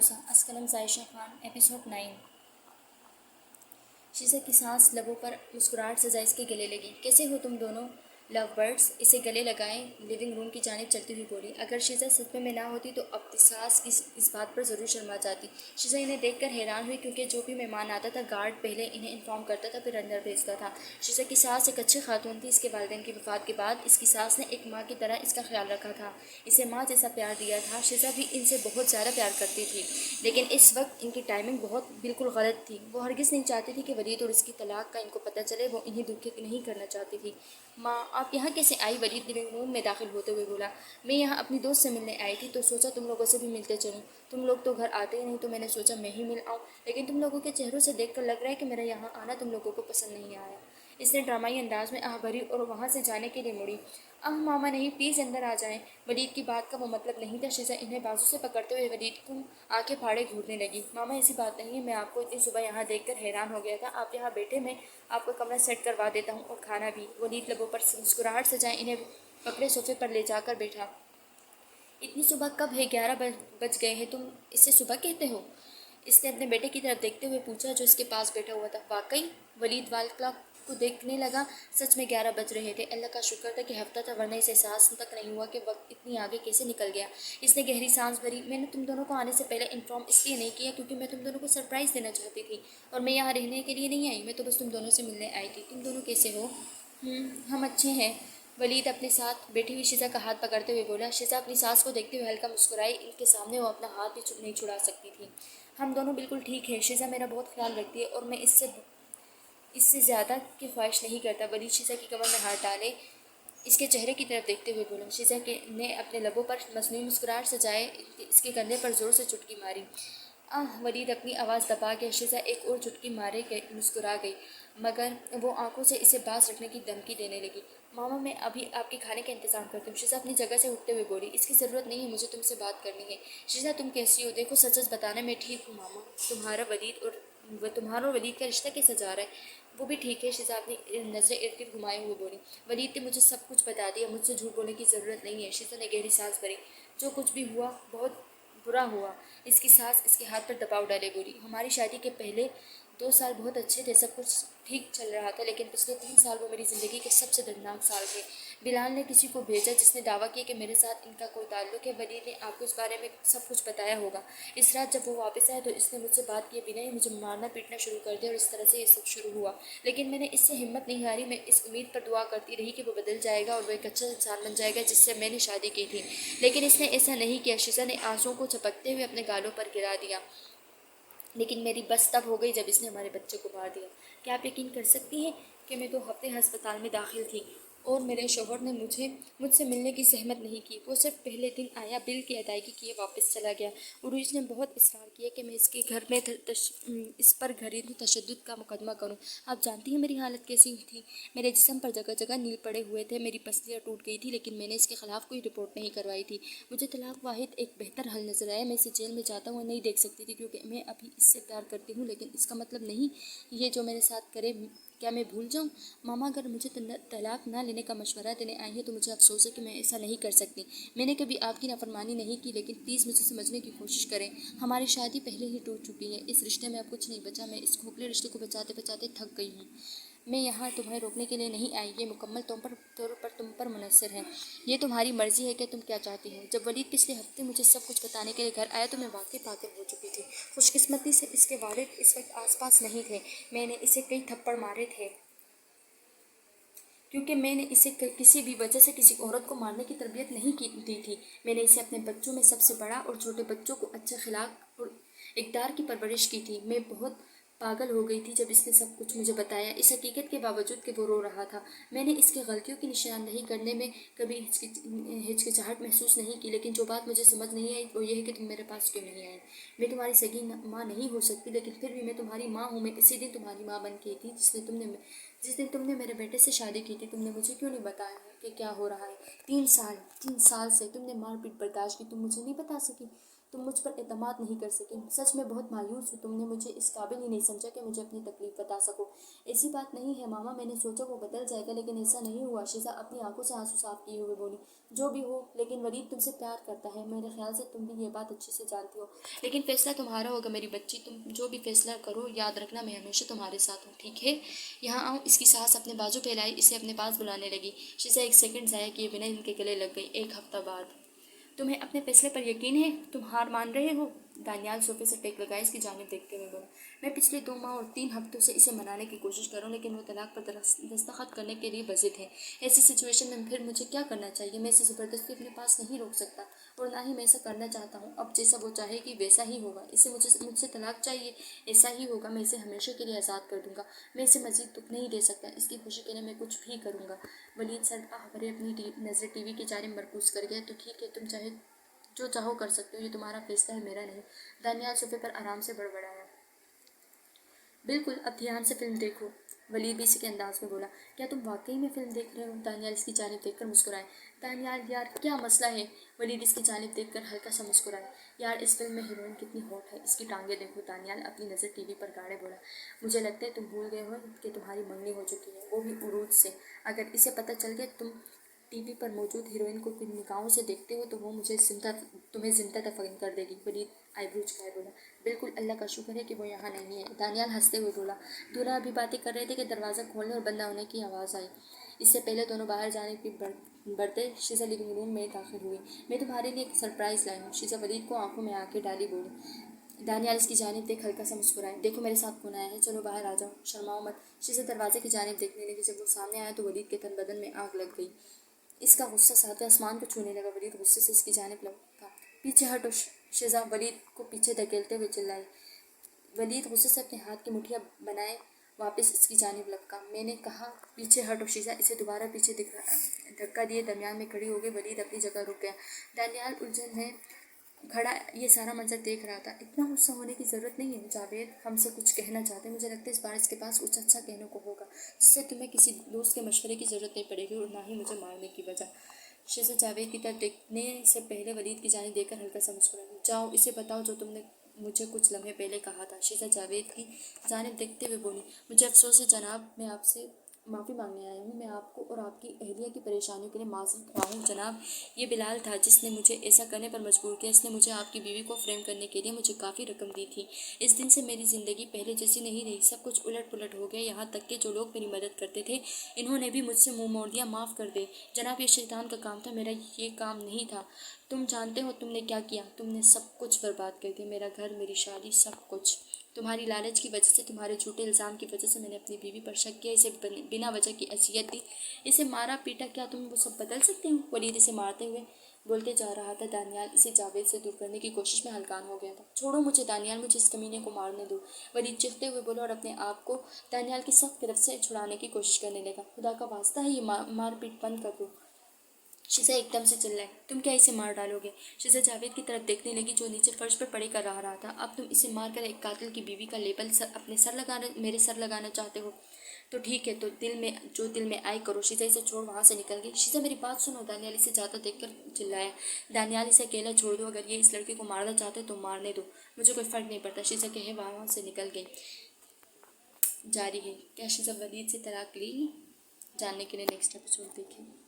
Aslam जायशा Khan episode 9। शीशा की सांस लबों पर मुस्कुराहट से जायज़ के गले लगी। कैसे हो तुम दोनों लव बर्ड्स? इसे गले लगाएं। लिविंग रूम की जानिब चलती हुई बोली। अगर शीशा सदमे में ना होती तो अब सास इस बात पर ज़रूर शर्मा जाती। शीशा इन्हें देखकर हैरान हुई क्योंकि जो भी मेहमान आता था गार्ड पहले इन्हें इन्फॉर्म करता था फिर अंदर भेजता था। शीशा की सास एक अच्छी खातून थी। इसके वालिदैन की वफ़ात के बाद इसकी सास ने एक माँ की तरह इसका ख्याल रखा था, इसे माँ जैसा प्यार दिया था। शीशा भी इनसे बहुत ज़्यादा प्यार करती थी, लेकिन इस वक्त इनकी टाइमिंग बहुत बिल्कुल गलत थी। वो हरगिज़ नहीं चाहती थी कि वलीद और इसकी तलाक का इनको पता चले। वो इन्हें दुखी नहीं करना चाहती थी। माँ, आप यहाँ कैसे आई? वलीद लिविंग रूम में दाखिल होते हुए बोला। मैं यहाँ अपनी दोस्त से मिलने आई थी तो सोचा तुम लोगों से भी मिलते चलूँ। तुम लोग तो घर आते ही नहीं तो मैंने सोचा मैं ही मिल आऊँ, लेकिन तुम लोगों के चेहरों से देखकर लग रहा है कि मेरा यहाँ आना तुम लोगों को पसंद नहीं आया। इसने ड्रामाई अंदाज में आह भरी और वहाँ से जाने के लिए मुड़ी। आह मामा नहीं, प्लीज़ अंदर आ जाएं। वलीद की बात का वो मतलब नहीं था। शीशा इन्हें बाजू से पकड़ते हुए वलीद को आंखें फाड़े घूरने लगी। मामा ऐसी बात नहीं है, मैं आपको इतनी सुबह यहाँ देखकर हैरान हो गया था। आप यहाँ बैठे, मैं आपको कमरा सेट करवा देता हूँ और खाना भी। वलीद लबों पर मुस्कुराहट सजाए इन्हें पकड़े सोफे पर ले जाकर बैठा। इतनी सुबह कब है? 11 बज गए हैं, तुम इसे सुबह कहते हो? इसने अपने बेटे की तरफ देखते हुए पूछा जो इसके पास बैठा हुआ था। वाकई? वलीद वाल क्लॉक को देखने लगा। सच में 11 बज रहे थे। अल्लाह का शुक्र था कि हफ्ता था, वरना इसे एहसास तक नहीं हुआ कि वक्त इतनी आगे कैसे निकल गया। इसने गहरी सांस भरी। मैंने तुम दोनों को आने से पहले इन्फॉर्म इसलिए नहीं किया क्योंकि मैं तुम दोनों को सरप्राइज़ देना चाहती थी, और मैं यहाँ रहने के लिए नहीं आई, मैं तो बस तुम दोनों से मिलने आई थी। तुम दोनों कैसे हो? हम अच्छे हैं। वलीद अपने साथ बैठी हुई शीशा का हाथ पकड़ते हुए बोला। शीशा अपनी सास को देखते हुए हल्का मुस्कुराई। इनके सामने वो अपना हाथ भी नहीं छुड़ा सकती थी। हम दोनों बिल्कुल ठीक है। शीशा मेरा बहुत ख्याल रखती है और मैं इससे ज़्यादा की ख्वाहिश नहीं करता। वलीद शीशा की कमर में हाथ डाले इसके चेहरे की तरफ देखते हुए बोला। शीशा के ने अपने लबों पर मसनूई मुस्कुराहट सजाए इसके कंधे पर जोर से चुटकी मारी। वलीद अपनी आवाज़ दबा गया। शीशा एक और चुटकी मारे के मुस्कुरा गई, मगर वो आंखों से इसे बास रखने की धमकी देने लगी। मामा, मैं अभी आपके खाने का इंतज़ाम करती हूँ। शीशा अपनी जगह से उठते हुए बोली। इसकी ज़रूरत नहीं है, मुझे तुमसे बात करनी है। शीशा, तुम कैसी हो? देखो, सच सच बताना। मैं ठीक हूँ मामा। तुम्हारा और वलीद का रिश्ता कैसा जा रहा है? वो भी ठीक है। शीशा अपनी नज़रें इर्द गिर्द घुमाए हुए बोली। वलीद ने मुझे सब कुछ बता दिया, मुझसे झूठ बोलने की ज़रूरत नहीं है। शीशा ने गहरी सांस भरी। जो कुछ भी हुआ बहुत बुरा हुआ। इसकी सास इसके हाथ पर दबाव डाले बोली। हमारी शादी के पहले 2 साल बहुत अच्छे थे, सब कुछ ठीक चल रहा था, लेकिन पिछले 3 साल वो मेरी ज़िंदगी के सबसे दर्दनाक साल थे। बिलाल ने किसी को भेजा जिसने दावा किया कि मेरे साथ इनका कोई ताल्लुक है। वलीद ने आपको इस बारे में सब कुछ बताया होगा। इस रात जब वो वापस आया तो इसने मुझसे बात किए बिना ही मुझे मारना पीटना शुरू कर दिया और इस तरह से ये सब शुरू हुआ। लेकिन मैंने इससे हिम्मत नहीं हारी। मैं इस उम्मीद पर दुआ करती रही कि वो बदल जाएगा और वो एक अच्छा इंसान बन जाएगा जिससे मैंने शादी की थी, लेकिन इसने ऐसा नहीं किया। शीशा ने आंसुओं को झपकते हुए अपने गालों पर गिरा दिया। लेकिन मेरी बस तब हो गई जब इसने हमारे बच्चे को मार दिया। क्या आप यकीन कर सकती हैं कि मैं 2 हफ्ते अस्पताल में दाखिल थी और मेरे शोहर ने मुझसे मिलने की सहमत नहीं की। वो सिर्फ पहले दिन आया, बिल की अदायगी किए वापस चला गया। उरूज ने बहुत इसरार किया कि मैं इसके घर में इस पर घरेलू तशद्दुद का मुकदमा करूं। आप जानती हैं मेरी हालत कैसी थी। मेरे जिस्म पर जगह जगह नील पड़े हुए थे, मेरी पसलियाँ टूट गई थी, लेकिन मैंने इसके खिलाफ कोई रिपोर्ट नहीं करवाई थी। मुझे तलाक वाहिद एक बेहतर हल नजर आया। मैं इसे जेल में जाता हुआ नहीं देख सकती थी क्योंकि मैं अभी इससे प्यार करती हूँ, लेकिन इसका मतलब नहीं ये जो मेरे साथ करे क्या मैं भूल जाऊँ? मामा, अगर मुझे तलाक ना लेने का मशवरा देने आई है तो मुझे अफसोस है कि मैं ऐसा नहीं कर सकती। मैंने कभी आपकी नाफरमानी नहीं की, लेकिन प्लीज़ मुझे समझने की कोशिश करें। हमारी शादी पहले ही टूट चुकी है। इस रिश्ते में अब कुछ नहीं बचा। मैं इस खोखले रिश्ते को बचाते बचाते थक गई हूँ। मैं यहाँ तुम्हें रोकने के लिए नहीं आई। ये मुकम्मल तौर पर तुम पर मुनहसर है। ये तुम्हारी मर्जी है कि तुम क्या चाहती हो। जब वलीद पिछले हफ्ते मुझे सब कुछ बताने के लिए घर आया तो मैं वाकई पागल हो चुकी थी। खुशकिस्मती से इसके वालिद इस वक्त आसपास नहीं थे। मैंने इसे कई थप्पड़ मारे थे क्योंकि मैंने इसे किसी भी वजह से किसी औरत को मारने की तरबियत नहीं की दी थी। मैंने इसे अपने बच्चों में सबसे बड़ा और छोटे बच्चों को अच्छे अखलाक और इक़दार की परवरिश की थी। मैं बहुत पागल हो गई थी जब इसने सब कुछ मुझे बताया, इस हकीकत के बावजूद कि वो रो रहा था। मैंने इसकी गलतियों की निशानदेही करने में कभी हिचकिचाहट महसूस नहीं की, लेकिन जो बात मुझे समझ नहीं आई वो ये है कि तुम मेरे पास क्यों नहीं आए। मैं तुम्हारी सगी माँ नहीं हो सकती, लेकिन फिर भी मैं तुम्हारी माँ हूँ। मैं इसी दिन तुम्हारी माँ बन गई थी जिस दिन तुमने मेरे बेटे से शादी की थी। तुमने मुझे क्यों नहीं बताया कि क्या हो रहा है? 3 साल से तुमने मारपीट बर्दाश्त की, तुम मुझे नहीं बता सकी। तुम मुझ पर एतमाद नहीं कर सके। सच में बहुत मायूस हूँ, तुमने मुझे इस काबिल ही नहीं समझा कि मुझे अपनी तकलीफ बता सको। ऐसी बात नहीं है मामा, मैंने सोचा वो बदल जाएगा, लेकिन ऐसा नहीं हुआ। शीजा अपनी आंखों से आंसू साफ किए हुए बोली। जो भी हो, लेकिन वलीद तुमसे प्यार करता है, मेरे ख्याल से तुम भी ये बात अच्छे से जानती हो। लेकिन फैसला तुम्हारा होगा मेरी बच्ची, तुम जो भी फैसला करो याद रखना मैं हमेशा तुम्हारे साथ हूँ, ठीक है? यहाँ आओ। इसकी सास अपने बाजू फैलाई इसे अपने पास बुलाने लगी। शीजा एक सेकंड ज़ाया किए बिना इनके गले लग गई। एक हफ्ता बाद। तुम्हें अपने फैसले पर यकीन है? तुम हार मान रहे हो? दानियाल सोफे से टेक लगाए इसकी जानिब देखते हुए बोला। मैं पिछले 2 माह और 3 हफ्तों से इसे मनाने की कोशिश करूं, लेकिन वो तलाक पर दस्तखत करने के लिए बजिद है। ऐसी सिचुएशन में फिर मुझे क्या करना चाहिए? मैं इसे ज़बरदस्ती अपने पास नहीं रोक सकता, और ना ही मैं ऐसा करना चाहता हूँ। अब जैसा वो चाहेगी वैसा ही होगा। इसे मुझसे तलाक चाहिए, ऐसा ही होगा। मैं इसे हमेशा के लिए आज़ाद कर दूंगा। मैं इसे मजीद दुख नहीं दे सकता। इसकी खुशी के लिए मैं कुछ भी करूँगा। वलीद सदका भरे अपनी नज़र टीवी की जानिब मरकूज कर गया। तो ठीक है, तुम चाहे जो चाहो कर सकते हो, ये तुम्हारा फैसला है, मेरा नहीं। दानियाल सोफे पर आराम से बड़बड़ाया। बिल्कुल, अब ध्यान से फिल्म देखो, वलीद भी इसी के अंदाज में बोला। क्या तुम वाकई में फिल्म देख रहे हो? दानियाल इसकी जानिब देखकर मुस्कुराए। दानियाल यार क्या मसला है? वलीद इसकी जानिब देखकर हल्का सा मुस्कुराए। यार इस फिल्म में हीरोइन कितनी हॉट है, इसकी टांगे देखो। दानियाल अपनी नज़र टीवी पर गाड़े बोला। मुझे लगता है तुम भूल गए हो कि तुम्हारी मंगनी हो चुकी है, वो भी उरूज से। अगर इसे पता चल गया तुम टीवी पर मौजूद हीरोइन को किन निगाहों से देखते हो, तो वो तुम्हें जिंदा दफन कर देगी। वलीद आईब्रो झुकाए बोला। बिल्कुल, अल्लाह का शुक्र है कि वो यहाँ नहीं है। दानियाल हंसते हुए बोला। दूल्हा अभी बातें कर रहे थे कि दरवाज़ा खोलने और बंद होने की आवाज़ आई। इससे पहले दोनों बाहर जाने की बढ़ते शीजा लिविंग रूम में दाखिल हुई। मैं तुम्हारे लिए एक सरप्राइज़ लाई हूँ, शीजा वलीद को आंखों में आंखें डाली बोली। दानियाल इसकी जानिब देख हल्का सा मुस्कुराए। देखो मेरे साथ कौन आया है, चलो बाहर आ जाओ, शर्माओ मत। शीजा दरवाजे की जानिब देखने लगी। जब वो सामने आया तो वलीद के तन बदन में आग लग गई। इसका गुस्सा सातवें आसमान को छूने लगा। वलीद गुस्से से इसकी जानिब लगा। पीछे हटो। शीजा वलीद को पीछे धकेलते हुए चिल्लाई। वलीद गुस्से से अपने हाथ की मुठ्ठियाँ बनाए वापस इसकी जानिब लपका। मैंने कहा पीछे हटो। शीजा इसे दोबारा पीछे धक्का दिए दरमियान में खड़ी हो गई। वलीद अपनी जगह रुक गया। दानियाल उलझन में खड़ा ये सारा मंजर देख रहा था। इतना गुस्सा होने की ज़रूरत नहीं है। जावेद हमसे कुछ कहना चाहते हैं। मुझे लगता है इस बार इसके पास कुछ अच्छा कहने को होगा, जिससे तुम्हें किसी दोस्त के मशवरे की ज़रूरत नहीं पड़ेगी, और ना ही मुझे मारने की वजह। शीजा जावेद की तरफ देखने से पहले वलीद की जानिब देखकर हल्का सा मुस्कुराया। जाओ इसे बताओ जो तुमने मुझे कुछ लम्हे पहले कहा था। शीजा जावेद की जानिब देखते हुए बोली। मुझे अफसोस है जनाब, मैं आपसे माफ़ी मांगने आया हूँ। मैं आपको और आपकी अहलिया की परेशानियों के लिए माज़रत ख्वाह हूँ जनाब। ये बिलाल था जिसने मुझे ऐसा करने पर मजबूर किया। इसने मुझे आपकी बीवी को फ्रेम करने के लिए मुझे काफ़ी रकम दी थी। इस दिन से मेरी ज़िंदगी पहले जैसी नहीं रही। सब कुछ उलट पुलट हो गया। यहाँ तक कि जो लोग मेरी मदद करते थे, इन्होंने भी मुझसे मुँह मोड़ दिया। माफ़ कर दे जनाब, ये शैतान का काम था, मेरा ये काम नहीं था। तुम जानते हो तुमने क्या किया? तुमने सब कुछ बर्बाद कर दिया, मेरा घर, मेरी शादी, सब कुछ। तुम्हारी लालच की वजह से, तुम्हारे झूठे इल्ज़ाम की वजह से मैंने अपनी बीवी पर शक किया, इसे बिना वजह की अजियत दी, इसे मारा पीटा। क्या तुम वो सब बदल सकते हो? वलीद इसे मारते हुए बोलते जा रहा था। दानियाल इसे जावेद से दूर करने की कोशिश में हलकान हो गया था। छोड़ो मुझे दानियाल, मुझे इस कमीने को मारने दो, वलीद चीखते हुए बोला, और अपने आप को दानियाल की सख्त गिरफ्त से छुड़ाने की कोशिश करने लगा। खुदा का वास्ता है ये मारपीट बंद कर दो। शीजा एकदम से चिल्लाई। तुम क्या इसे मार डालोगे? शीजा जावेद की तरफ देखने लगी जो नीचे फर्श पर पड़े कर रहा था। अब तुम इसे मारकर एक कातिल की बीवी का लेबल अपने मेरे सर लगाना चाहते हो? तो ठीक है, तो दिल में आए करो। शीजा इसे छोड़ वहाँ से निकल गई। शीजा मेरी बात सुनो, दानियाल इसे जाता देखकर चिल्लाया। दानियाल इसे अकेला छोड़ दो, अगर ये इस लड़के को मारना चाहते तो मारने दो, मुझे कोई फ़र्क नहीं पड़ता। शीजा कहे वहाँ से निकल गई। जारी है। क्या शीजा वलीद से तलाक ली? जानने के लिए नेक्स्ट एपिसोड देखें।